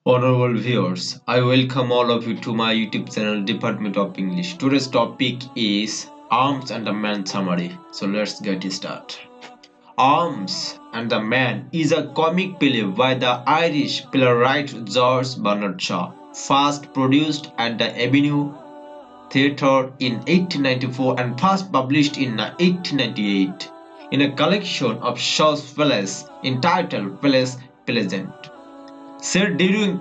Honorable viewers, I welcome all of you to my YouTube channel Department of English. Today's topic is Arms and the Man summary. So let's get started. Arms and the Man is a comic play by the Irish playwright George Bernard Shaw, first produced at the Avenue Theatre in 1894 and first published in 1898 in a collection of Shaw's plays entitled Plays Pleasant. Set during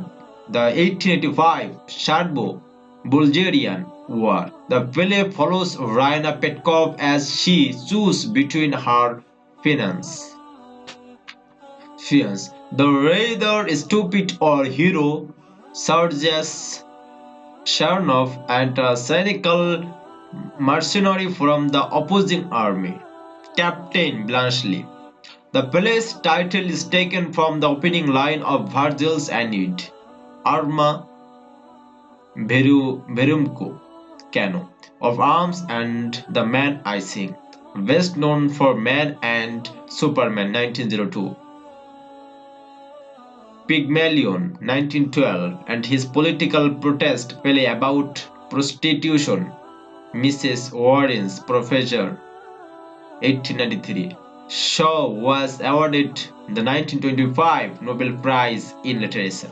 the 1885 Serbo-Bulgarian War, the play follows Raina Petkov as she chooses between her fiance, the rather stupid or hero Sergei Chernov, and a cynical mercenary from the opposing army, Captain Blanchely. The play's title is taken from the opening line of Virgil's Aeneid, Arma Verumco Cano, of Arms and the Man I Sing, best known for Man and Superman 1902, Pygmalion 1912, and his political protest play about prostitution, Mrs. Warren's Professor 1893. Shaw was awarded the 1925 Nobel Prize in Literature.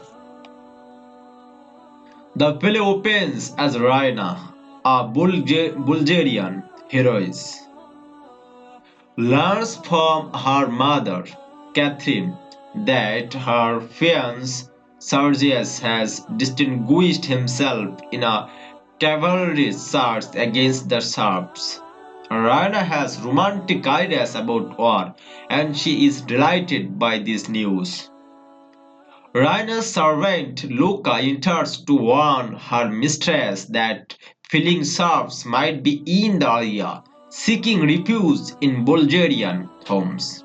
The play opens as Raina, a Bulgarian heroine, learns from her mother, Catherine, that her fiance Sergius has distinguished himself in a cavalry charge against the Serbs. Raina has romantic ideas about war, and she is delighted by this news. Raina's servant Luca enters to warn her mistress that fleeing Serbs might be in the area, seeking refuge in Bulgarian homes.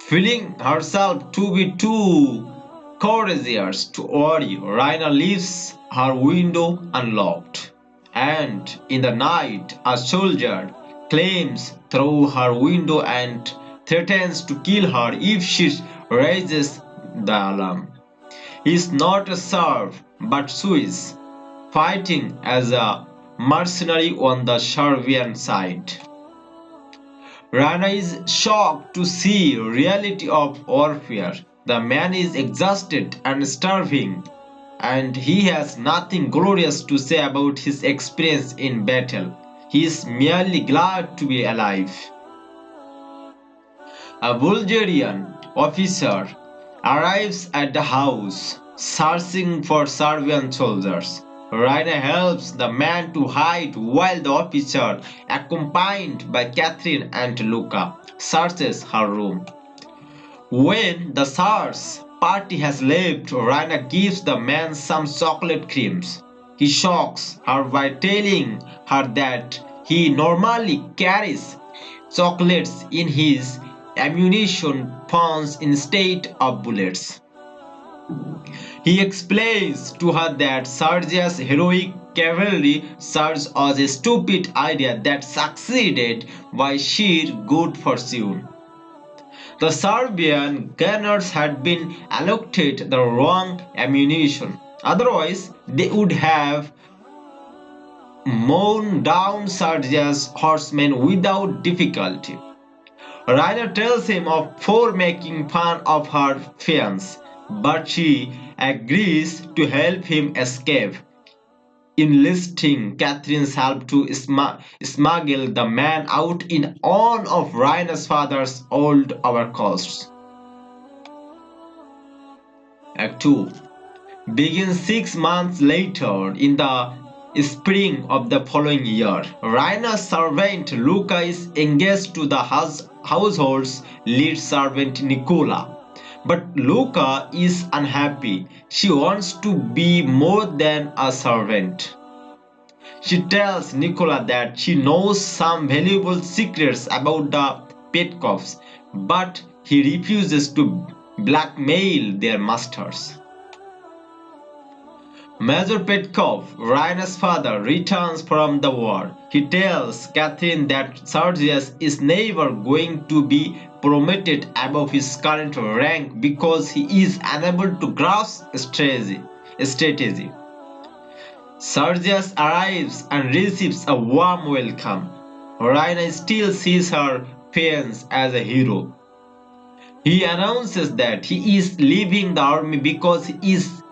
Feeling herself to be too courageous to worry, Raina leaves her window unlocked, and in the night a soldier climbs through her window and threatens to kill her if she raises the alarm. He is not a Serb but Swiss, fighting as a mercenary on the Serbian side. Rana is shocked to see reality of warfare. The man is exhausted and starving, and he has nothing glorious to say about his experience in battle. He is merely glad to be alive. A Bulgarian officer arrives at the house, searching for Serbian soldiers. Raina helps the man to hide while the officer, accompanied by Catherine and Luca, searches her room. When the search party has left, Raina gives the man some chocolate creams. He shocks her by telling her that he normally carries chocolates in his ammunition pouch instead of bullets. He explains to her that Sergia's heroic cavalry charge was a stupid idea that succeeded by sheer good fortune. The Serbian gunners had been allocated the wrong ammunition. Otherwise, they would have mown down Sergia's horsemen without difficulty. Raina tells him of for making fun of her fiance, but she agrees to help him escape, enlisting Catherine's help to smuggle the man out in honor of Raina's father's old overcoats. Act 2 begins 6 months later in the spring of the following year. Raina's servant Luca is engaged to the household's lead servant Nicola. But Luca is unhappy. She wants to be more than a servant. She tells Nicola that she knows some valuable secrets about the Petkovs, but he refuses to blackmail their masters. Major Petkov, Raina's father, returns from the war. He tells Catherine that Sergius is never going to be promoted above his current rank because he is unable to grasp strategy. Sergius arrives and receives a warm welcome. Raina still sees her fiance as a hero. He announces that he is leaving the army because he is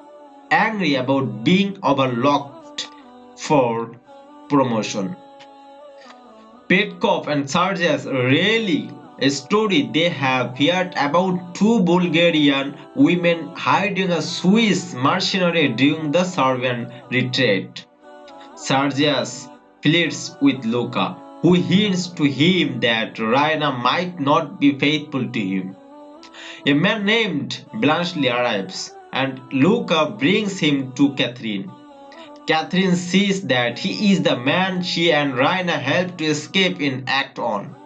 angry about being overlooked for promotion. Petkov and Sergius really a story they have heard about two Bulgarian women hiding a Swiss mercenary during the Serbian retreat. Sergius flirts with Luca, who hints to him that Raina might not be faithful to him. A man named Blanchely arrives, and Luca brings him to Catherine. Catherine sees that he is the man she and Raina helped to escape in Act On.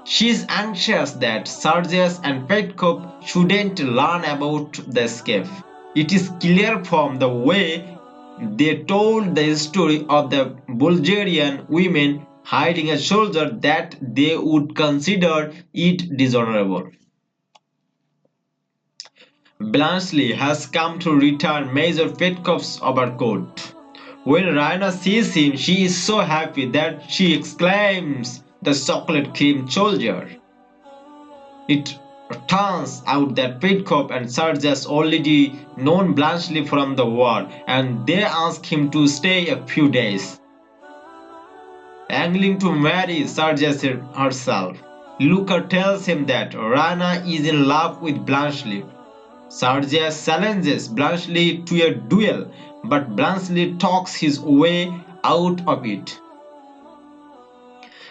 She is anxious that Sergius and Petkov shouldn't learn about the escape. It is clear from the way they told the story of the Bulgarian women hiding a soldier that they would consider it dishonorable. Blanchely has come to return Major Petkov's overcoat. When Raina sees him, she is so happy that she exclaims, "The chocolate cream soldier!" It turns out that Petkov and Sergius already known Blanchely from the war, and they ask him to stay a few days, angling to marry Sergius herself. Luca tells him that Raina is in love with Blanchely. Sergius challenges Blanchely to a duel, but Blanchely talks his way out of it.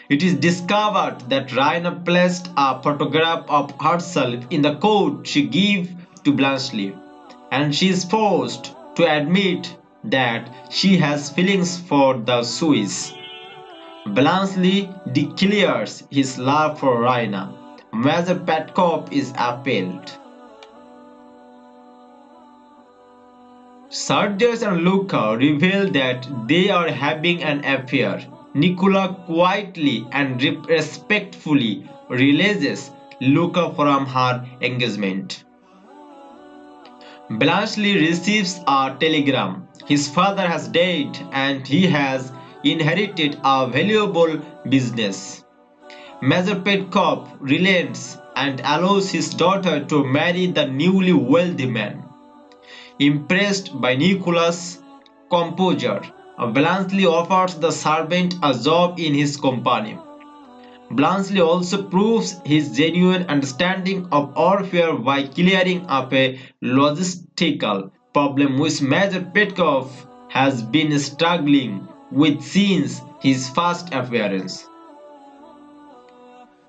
It is discovered that Raina placed a photograph of herself in the coat she gave to Blanchely, and she is forced to admit that she has feelings for the Swiss. Blanchely declares his love for Raina. Major Petkov is appalled. Sergius and Luca reveal that they are having an affair. Nicola quietly and respectfully releases Luca from her engagement. Blanchely receives a telegram. His father has died and he has inherited a valuable business. Major Petkov relents and allows his daughter to marry the newly wealthy man. Impressed by Nicola's composure, Blanchely offers the servant a job in his company. Blanchely also proves his genuine understanding of warfare by clearing up a logistical problem which Major Petkov has been struggling with since his first appearance.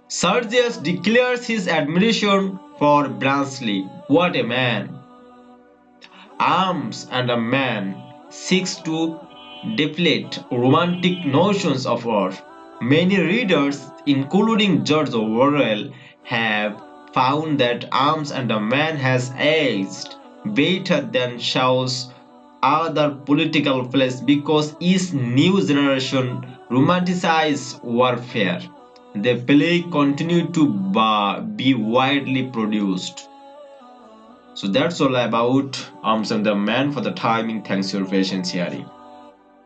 Sergius declares his admiration for Blanchely. What a man! Arms and a man seeks to deflate romantic notions of war. Many readers, including George Orwell, have found that Arms and a Man has aged better than Shaw's other political plays because each new generation romanticizes warfare. The play continued to be widely produced. So that's all about Arms and the Man for the timing. Thanks for your patience, Yari.